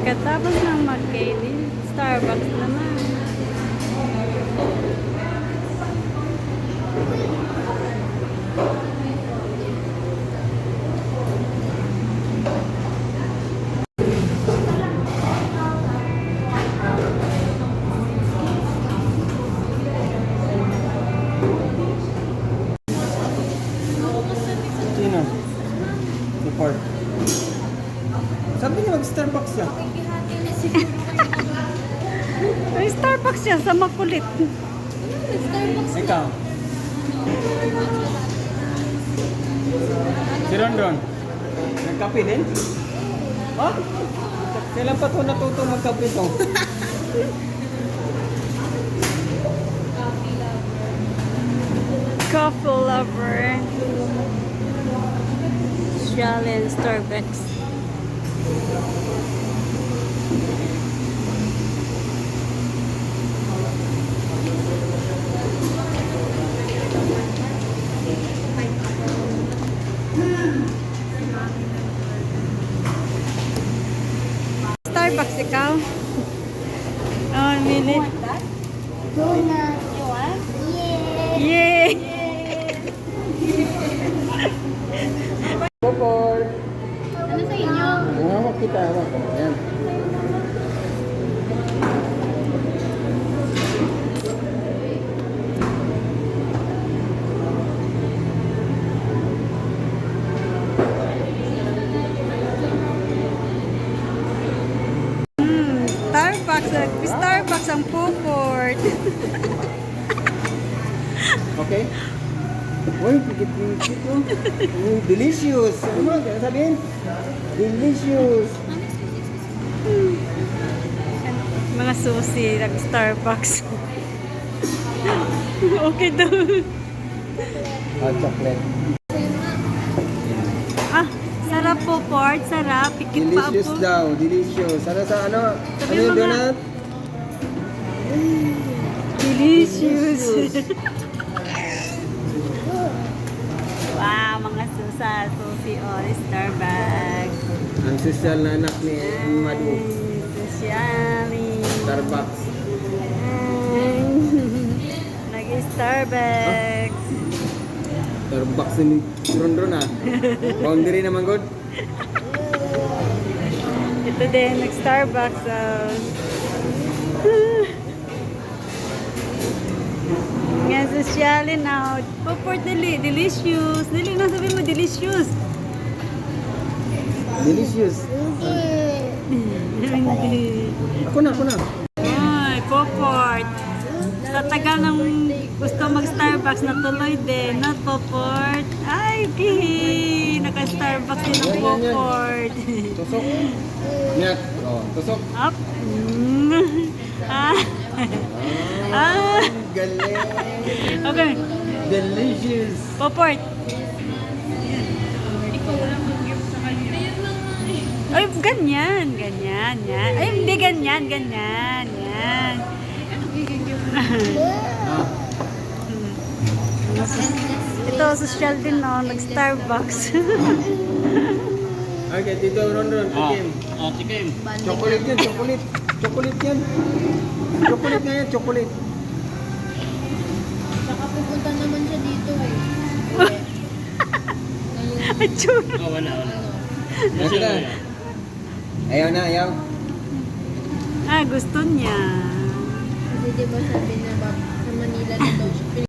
Pagkatapos ng mag-kainin, Starbucks naman. Sino? Support. Sabi niya mag-Starbucks siya. Ay, Starbucks yan sa makulit. Ikaw. Si Rondon. Nagkape din? Ha? Kailan pa ito natuto magkape ito? Coffee lover. Shalen Starbucks. Starbucks ikaw? Oh, mili. Donut. You want? Yay! Support. Ano sa inyo? Hawak kita, hawak. Ayan. Starbucks ang Puport. Okay? Uy, pigit-pigit mo. Delicious. Ano mo? Ano sabihin? Delicious. Mga susi ng Starbucks. Okay daw. Chocolate. Ah, sarap Puport. Sarap. Pikit pa Delicious po. daw. Delicious. Ano sa ano? Sabi Ano yung mo nga. donut? Delicious. Wow, mga susi or Starbucks. Ang sosyal na anak ni Madu. Sosyali. Starbucks. Nag-Starbucks. Starbucks ni Rondron ah. Boundary naman good. Ito din, nag-Starbucks. Nga sosyalin na. Puport dali, delicious. Dali na sabihin mo, delicious. Delicious. Hindi. Ako na. Ay, Puport. Sa tagal ng gusto mag-Starbucks, natuloy din. Not Puport. Ay, okay. Naka-Starbucks din ang Yan. Puport. Tusok. Nyak. Oh, tusok. Up. Ah. Ah. Galing. Okay. Delicious. Puport. Ay, ganyan. Yan. Ay, hindi ganyan. Yan. Ah. Ito, social din, no? Nag-Starbucks. Okay, Tito Rondron, tikim. Tikim. Chocolate yan, chocolate. Chocolate yan. Chocolate nga yan, chocolate. Saka pupunta naman siya dito eh. Achura. Oh, wala. Kasi na. Ayaw na, ayaw. Ah, gusto niya. Kasi diba sabi na sa Manila na daw siya,